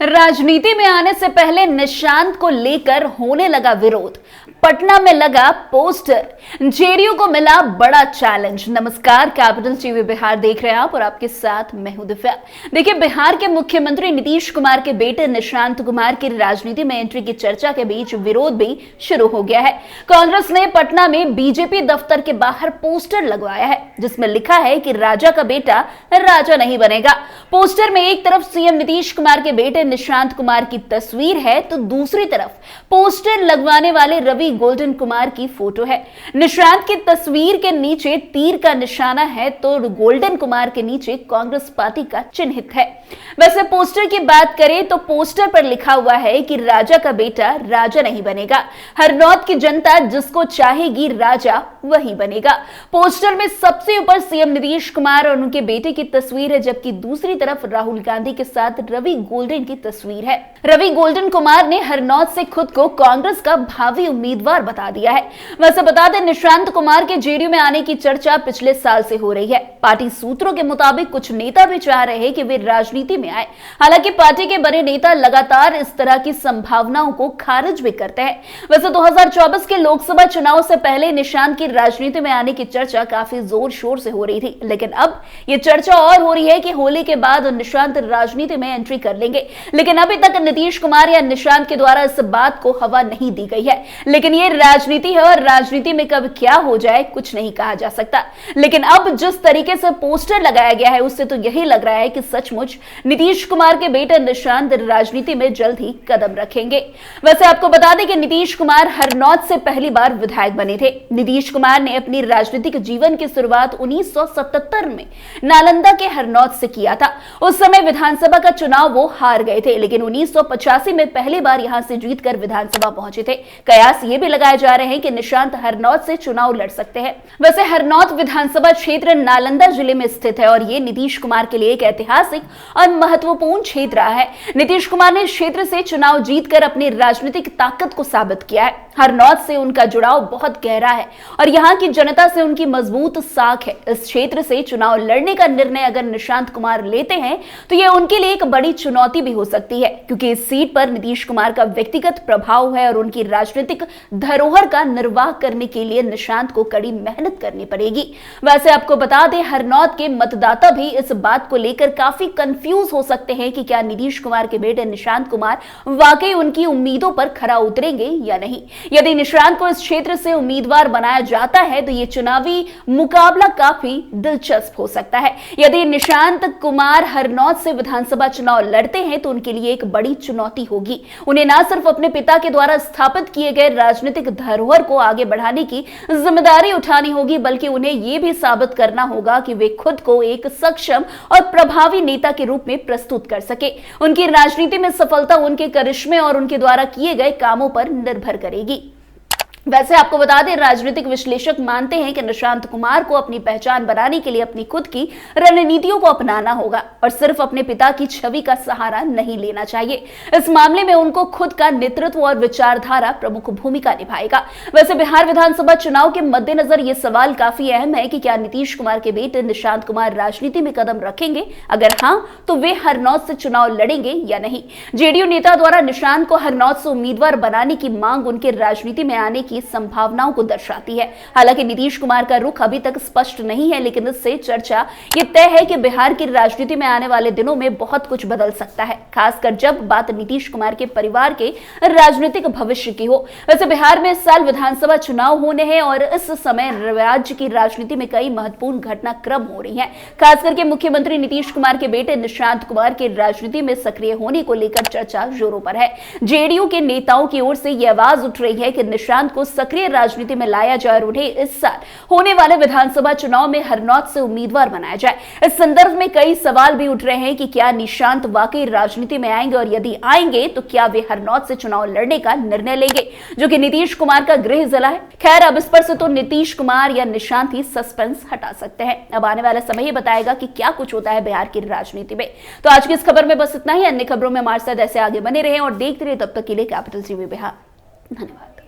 राजनीति में आने से पहले निशांत को लेकर होने लगा विरोध। पटना में लगा पोस्टर, जेडीयू को मिला बड़ा चैलेंज। नमस्कार, कैपिटल टीवी बिहार देख रहे हैं आप और आपके साथ मैं हूं दिव्या। देखिए, बिहार के मुख्यमंत्री नीतीश कुमार के बेटे निशांत कुमार की राजनीति में एंट्री की चर्चा के बीच विरोध भी शुरू हो गया है। कांग्रेस ने पटना में बीजेपी दफ्तर के बाहर पोस्टर लगवाया है जिसमें लिखा है कि राजा का बेटा राजा नहीं बनेगा। पोस्टर में एक तरफ सीएम नीतीश कुमार के बेटे निशांत कुमार की तस्वीर है तो दूसरी तरफ पोस्टर लगवाने वाले रवि गोल्डन कुमार की फोटो है। निशांत की तस्वीर के नीचे तीर का निशाना है तो गोल्डन कुमार के नीचे कांग्रेस पार्टी का चिन्हित है। वैसे पोस्टर की बात करें तो पोस्टर पर लिखा हुआ है कि राजा का बेटा राजा नहीं बनेगा, हरनौत की जनता जिसको चाहेगी राजा वही बनेगा। पोस्टर में सबसे ऊपर सीएम नीतीश कुमार और उनके बेटे की तस्वीर है जबकि दूसरी तरफ राहुल गांधी के साथ रवि गोल्डन की तस्वीर है। रवि गोल्डन कुमार ने हरनौत से खुद को कांग्रेस का भावी उम्मीदवार बता दिया है। वैसे बता दें, निशांत कुमार के जेडीयू में आने की चर्चा पिछले साल से हो रही है। पार्टी सूत्रों के मुताबिक कुछ नेता भी चाह रहे हैं कि वे राजनीति में आए। हालांकि पार्टी के बड़े नेता लगातार इस तरह की संभावनाओं को खारिज भी करते हैं। वैसे 2024 के लोकसभा चुनाव से पहले निशांत की राजनीति में आने की चर्चा काफी जोर शोर से हो रही थी, लेकिन अब यह चर्चा और हो रही है कि होली के बाद निशांत राजनीति में एंट्री कर लेंगे। लेकिन अभी तक नीतीश कुमार या निशांत के द्वारा इस बात को हवा नहीं दी गई है। लेकिन ये राजनीति है और राजनीति में कब क्या हो जाए कुछ नहीं कहा जा सकता। लेकिन अब जिस तरीके से पोस्टर लगाया गया है उससे तो यही लग रहा है कि सचमुच नीतीश कुमार के बेटे निशांत राजनीति में जल्द ही कदम रखेंगे। वैसे आपको बता दें कि नीतीश कुमार हरनौत से पहली बार विधायक बने थे। नीतीश कुमार ने अपनी राजनीतिक जीवन की शुरुआत 1977 में नालंदा के हरनौत से किया था। उस समय विधानसभा का चुनाव वो हार गए थे, लेकिन 1985 में पहली बार यहां से जीतकर विधानसभा पहुंचे थे। कयास ये भी लगाए जा रहे हैं कि निशांत हरनौत से चुनाव लड़ सकते हैं। वैसे हरनौत विधानसभा क्षेत्र नालंदा जिले में स्थित है और ये नीतीश कुमार के लिए एक ऐतिहासिक और महत्वपूर्ण क्षेत्र रहा है। नीतीश कुमार ने इस क्षेत्र से चुनाव जीतकर अपनी राजनीतिक ताकत को साबित किया है। हरनौत से उनका जुड़ाव बहुत गहरा है और यहाँ की जनता से उनकी मजबूत साख है। इस क्षेत्र से चुनाव लड़ने का निर्णय अगर निशांत कुमार लेते हैं तो यह उनके लिए एक बड़ी चुनौती भी हो सकती है, क्योंकि इस सीट पर नीतीश कुमार का व्यक्तिगत प्रभाव है और उनकी राजनीतिक धरोहर का निर्वाह करने के लिए निशांत को कड़ी मेहनत करनी पड़ेगी। वैसे आपको बता दें, हरनौत के मतदाता भी इस बात को लेकर काफी कंफ्यूज हो सकते हैं कि क्या नीतीश कुमार के बेटे निशांत कुमार वाकई उनकी उम्मीदों पर खरा उतरेंगे या नहीं। यदि निशांत को इस क्षेत्र से उम्मीदवार बनाया जाता है तो यह चुनावी मुकाबला काफी दिलचस्प हो सकता है। यदि निशांत कुमार हरनौत से विधानसभा चुनाव लड़ते हैं तो उनके लिए एक बड़ी चुनौती होगी। उन्हें न सिर्फ अपने पिता के द्वारा स्थापित किए गए राजनीतिक धरोहर को आगे बढ़ाने की जिम्मेदारी उठानी होगी, बल्कि उन्हें यह भी साबित करना होगा कि वे खुद को एक सक्षम और प्रभावी नेता के रूप में प्रस्तुत कर सके। उनकी राजनीति में सफलता उनके करिश्मे और उनके द्वारा किए गए कामों पर निर्भर करेगी। वैसे आपको बता दें, राजनीतिक विश्लेषक मानते हैं कि निशांत कुमार को अपनी पहचान बनाने के लिए अपनी खुद की रणनीतियों को अपनाना होगा और सिर्फ अपने पिता की छवि का सहारा नहीं लेना चाहिए। इस मामले में उनको खुद का नेतृत्व और विचारधारा प्रमुख भूमिका निभाएगा। वैसे बिहार विधानसभा चुनाव के मद्देनजर यह सवाल काफी अहम है कि क्या नीतीश कुमार के बेटे निशांत कुमार राजनीति में कदम रखेंगे। अगर हाँ तो वे हरनौत से चुनाव लड़ेंगे या नहीं। जेडीयू नेता द्वारा निशांत को हरनौत से उम्मीदवार बनाने की मांग उनके राजनीति में आने की संभावनाओं को दर्शाती है। हालांकि नीतीश कुमार का रुख अभी तक स्पष्ट नहीं है, लेकिन इससे चर्चा ये तय है कि बिहार की राजनीति में आने वाले दिनों में बहुत कुछ बदल सकता है, खासकर जब बात नीतीश कुमार के परिवार के राजनीतिक भविष्य की हो। वैसे बिहार में इस साल विधानसभा चुनाव होने हैं और इस समय राज्य की राजनीति में कई महत्वपूर्ण घटनाक्रम हो रही हैं। खास करके मुख्यमंत्री नीतीश कुमार के बेटे निशांत कुमार के राजनीति में सक्रिय होने को लेकर चर्चा जोरों पर है। जेडीयू के नेताओं की ओर से यह आवाज उठ रही है कि निशांत को सक्रिय राजनीति में लाया जाए और उन्हें इस साल होने वाले विधानसभा चुनाव में हरनौत से उम्मीदवार बनाया जाए। इस संदर्भ में कई सवाल भी उठ रहे हैं कि क्या निशांत वाकई राजनीति में आएंगे और यदि आएंगे तो क्या वे हरनौत से चुनाव लड़ने का निर्णय लेंगे, जो कि नीतीश कुमार का गृह जिला है। खैर, अब इस पर से तो नीतीश कुमार या निशांत ही सस्पेंस हटा सकते हैं। अब आने वाला समय ही बताएगा कि क्या कुछ होता है बिहार की राजनीति में। तो आज की इस खबर में बस इतना ही। अन्य खबरों में हमारे साथ ऐसे आगे बने रहे और देखते रहे। तब तक के लिए कैपिटल टीवी बिहार। धन्यवाद।